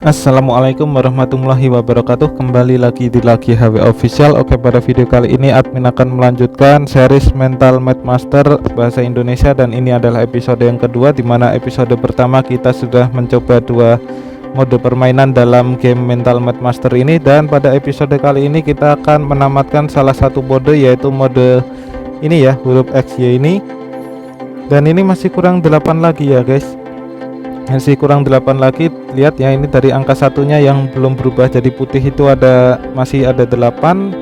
Assalamualaikum warahmatullahi wabarakatuh. Kembali lagi di Lagi HW Official. Oke, pada video kali ini admin akan melanjutkan series Mental Math Master bahasa Indonesia, dan ini adalah episode yang kedua, dimana episode pertama kita sudah mencoba dua mode permainan dalam game Mental Math Master ini, dan pada episode kali ini kita akan menamatkan salah satu mode, yaitu mode ini ya, huruf XY ini. Dan ini masih kurang 8 lagi ya guys, masih kurang 8 lagi. Lihat ya, ini dari angka satunya yang belum berubah jadi putih itu masih ada 8.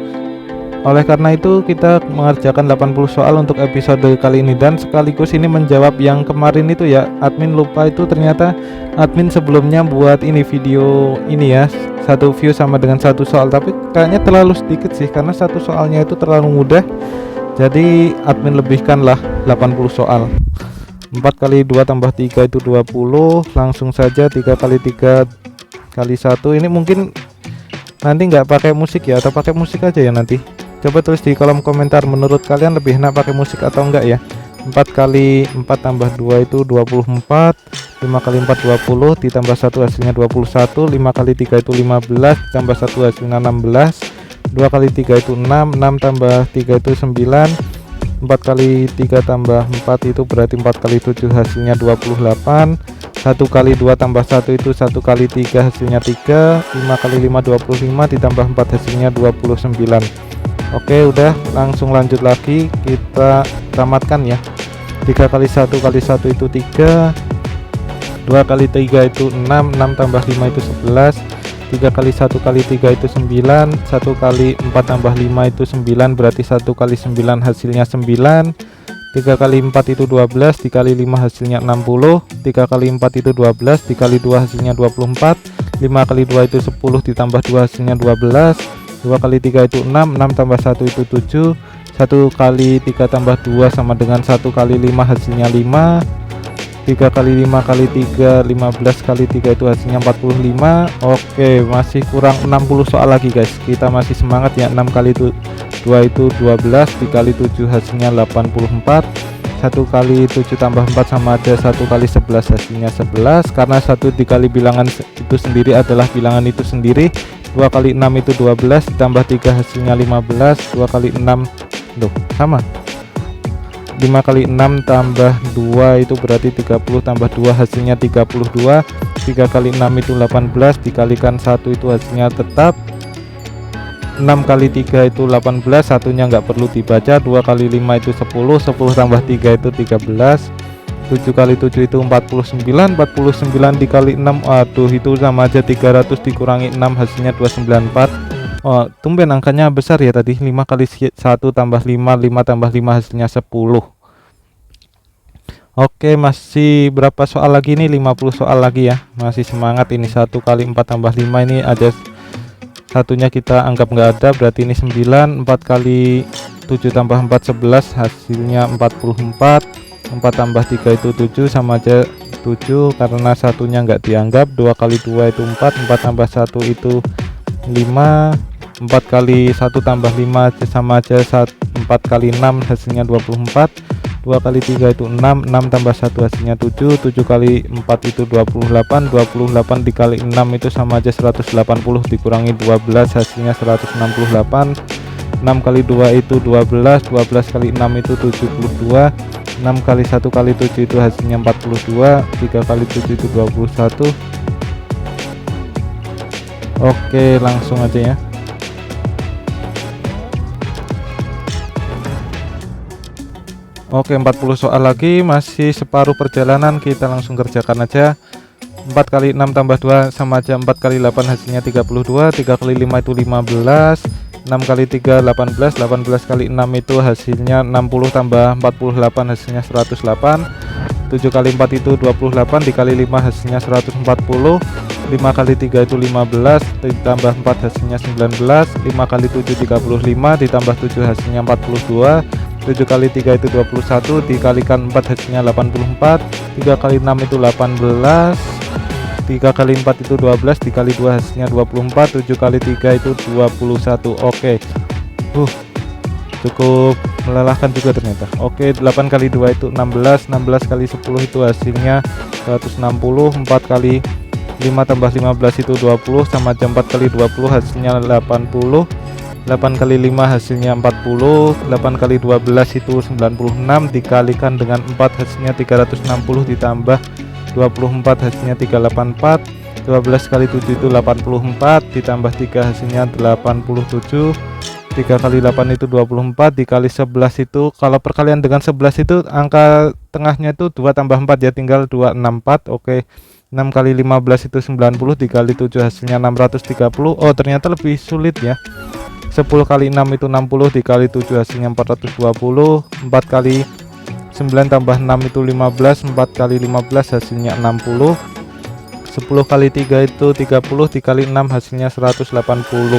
Oleh karena itu kita mengerjakan 80 soal untuk episode kali ini, dan sekaligus ini menjawab yang kemarin itu ya. Admin lupa itu, ternyata admin sebelumnya buat ini video ini ya, 1 view sama dengan 1 soal, tapi kayaknya terlalu sedikit sih karena 1 soalnya itu terlalu mudah. Jadi admin lebihkanlah 80 soal. 4 kali 2 tambah 3 itu 20. Langsung saja 3 kali 3 kali 1. Ini mungkin nanti nggak pakai musik ya, atau pakai musik aja ya nanti. Coba tulis di kolom komentar, menurut kalian lebih enak pakai musik atau enggak ya. 4 kali 4 tambah 2 itu 24. 5 kali 4 20, ditambah 1 hasilnya 21. 5 kali 3 itu 15, ditambah 1 hasilnya 16. 2 kali 3 itu 6. 6 tambah 3 itu 9. 4 kali 3 tambah 4 itu berarti 4 kali 7 hasilnya 28. 1 kali 2 tambah 1 itu 1 kali 3 hasilnya 3. 5 kali 5 25, ditambah 4 hasilnya 29. Oke, udah, langsung lanjut lagi, kita tamatkan ya. 3 kali 1 kali 1 itu 3. 2 kali 3 itu 6. 6 tambah 5 itu 11. 3 kali 1 kali 3 itu 9. 1 kali 4 tambah 5 itu 9, berarti 1 kali 9 hasilnya 9. 3 kali 4 itu 12, dikali 5 hasilnya 60. 3 kali 4 itu 12, dikali 2 hasilnya 24. 5 kali 2 itu 10, ditambah 2 hasilnya 12. 2 kali 3 itu 6. 6 tambah 1 itu 7. 1 kali 3 tambah 2 sama dengan 1 kali 5 hasilnya 5. 3 kali 5 kali 3, 15 kali 3 itu hasilnya 45. Oke, masih kurang 60 soal lagi guys, kita masih semangat ya. 6 kali 2 itu 12, dikali 7 hasilnya 84. 1 kali 7 tambah 4 sama aja 1 kali 11 hasilnya 11, karena 1 dikali bilangan itu sendiri adalah bilangan itu sendiri. 2 kali 6 itu 12, ditambah 3 hasilnya 15. 2 kali 6 loh, sama. 5 kali 6 tambah 2 itu berarti 30, tambah 2 hasilnya 32. 3 kali 6 itu 18, dikalikan 1 itu hasilnya tetap. 6 kali 3 itu 18, satunya nggak perlu dibaca. 2 kali 5 itu 10. 10 tambah 3 itu 13. 7 kali 7 itu 49. 49 dikali 6, aduh itu sama aja 300, dikurangi 6 hasilnya 294. Oh, tumben angkanya besar ya tadi. 5 kali 1 tambah 5, 5 tambah 5 hasilnya 10. Oke, masih berapa soal lagi nih? 50 soal lagi ya. Masih semangat ini. 1 kali 4 tambah 5 ini ada satunya kita anggap nggak ada, berarti ini 9. 4 kali 7 tambah 4 11, hasilnya 44. 4 tambah 3 itu 7, sama aja 7 karena satunya nggak dianggap. 2 kali 2 itu 4. 4 tambah 1 itu 5. 4 kali 1 tambah 5 sama aja 4 kali 6 hasilnya 24. 2 kali 3 itu 6. 6 tambah 1 hasilnya 7. 7 kali 4 itu 28. 28 dikali 6 itu sama aja 180, dikurangi 12 hasilnya 168. 6 kali 2 itu 12. 12 kali 6 itu 72. 6 kali 1 kali 7 itu hasilnya 42. 3 kali 7 itu 21. Oke, langsung aja ya. Oke, 40 soal lagi, masih separuh perjalanan, kita langsung kerjakan aja. 4 kali 6 tambah 2 sama aja 4 kali 8 hasilnya 32. 3 kali 5 itu 15. 6 kali 3 18. 18 kali 6 itu hasilnya 60, tambah 48 hasilnya 108. 7 kali 4 itu 28, dikali 5 hasilnya 140. 5 kali 3 itu 15, ditambah 4 hasilnya 19. 5 kali 7 35, ditambah 7 hasilnya 42. 7 kali 3 itu 21, dikalikan 4 hasilnya 84. 3 kali 6 itu 18. 3 kali 4 itu 12, dikali 2 hasilnya 24. 7 kali 3 itu 21. Oke. Cukup melelahkan juga ternyata. Oke, 8 kali 2 itu 16. 16 kali 10 itu hasilnya 160. 4 kali 5 tambah 15 itu 20, sama aja 4 kali 20 hasilnya 80. 8 kali 5 hasilnya 40. 8 kali 12 itu 96, dikalikan dengan 4 hasilnya 360, ditambah 24 hasilnya 384. 12 kali 7 itu 84, ditambah 3 hasilnya 87. 3 kali 8 itu 24, dikali 11 itu, kalau perkalian dengan 11 itu angka tengahnya itu 2 tambah 4 ya, tinggal 264. Oke, 6 kali 15 itu 90, dikali 7 hasilnya 630. Oh ternyata lebih sulit ya. 10 kali 6 itu 60, dikali 7 hasilnya 420. 4 kali 9 tambah 6 itu 15, 4 kali 15 hasilnya 60. 10 kali 3 itu 30, dikali 6 hasilnya 180.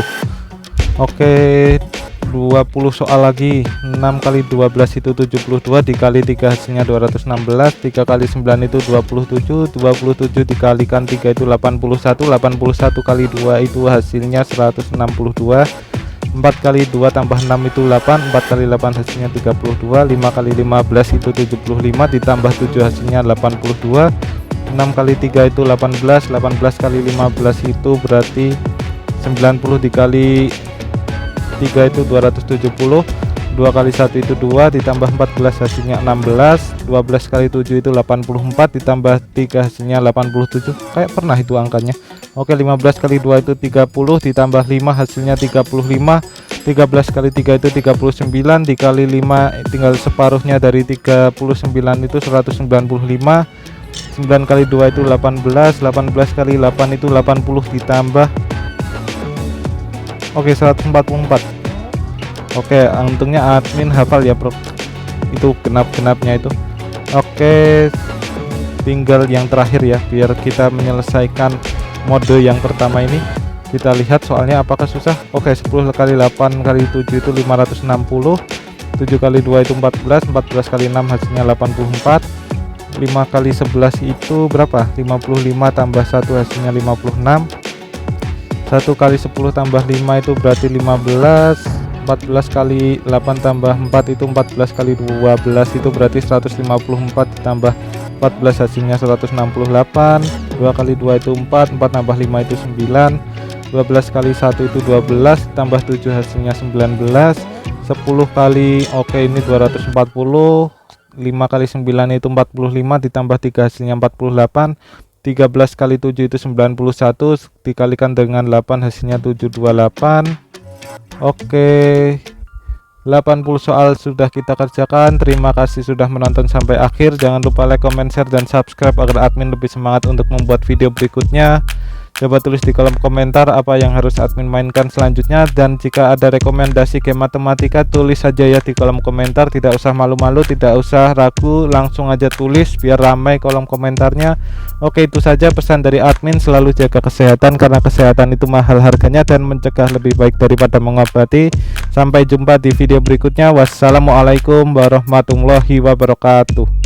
Oke, 20 soal lagi. 6 kali 12 itu 72, dikali 3 hasilnya 216. 3 kali 9 itu 27, 27 dikalikan 3 itu 81. 81 kali 2 itu hasilnya 162. 4 kali 2 tambah 6 itu 8, 4 kali 8 hasilnya 32. 5 kali 15 itu 75, ditambah 7 hasilnya 82. 6 kali 3 itu 18, 18 kali 15 itu berarti 90, dikali 3 itu 270. 2 kali 1 itu 2, ditambah 14 hasilnya 16. 12 kali 7 itu 84, ditambah 3 hasilnya 87. Kayak pernah itu angkanya. Oke, 15 kali 2 itu 30, ditambah 5 hasilnya 35. 13 kali 3 itu 39, dikali 5 tinggal separuhnya dari 39 itu 195. 9 kali 2 itu 18, 18 kali 8 itu 80, ditambah 144. Oke, untungnya admin hafal ya bro, itu genap-genapnya itu. Oke, tinggal yang terakhir ya, biar kita menyelesaikan mode yang pertama ini. Kita lihat soalnya apakah susah. Oke, 10 kali 8 kali 7 itu 560. 7 kali 2 itu 14, 14 kali 6 hasilnya 84. 5 kali 11 itu berapa? 55 tambah 1 hasilnya 56. 1 kali 10 tambah 5 itu berarti 15. 14 kali 8 tambah 4 itu 14 kali 12 itu berarti 154, ditambah 14 hasilnya 168. 2 kali 2 itu 4, 4 tambah 5 itu 9. 12 kali 1 itu 12, tambah 7 hasilnya 19. 10 kali ini 240. 5 kali 9 itu 45, ditambah 3 hasilnya 48. 13 kali 7 itu 91, dikalikan dengan 8 hasilnya 728. Oke, 80 soal sudah kita kerjakan. Terima kasih sudah menonton sampai akhir. Jangan lupa like, comment, share, dan subscribe agar admin lebih semangat untuk membuat video berikutnya. Coba tulis di kolom komentar apa yang harus admin mainkan selanjutnya, dan jika ada rekomendasi game matematika tulis saja ya di kolom komentar. Tidak usah malu-malu, tidak usah ragu, langsung aja tulis biar ramai kolom komentarnya. Oke, itu saja pesan dari admin. Selalu jaga kesehatan karena kesehatan itu mahal harganya, dan mencegah lebih baik daripada mengobati. Sampai jumpa di video berikutnya. Wassalamualaikum warahmatullahi wabarakatuh.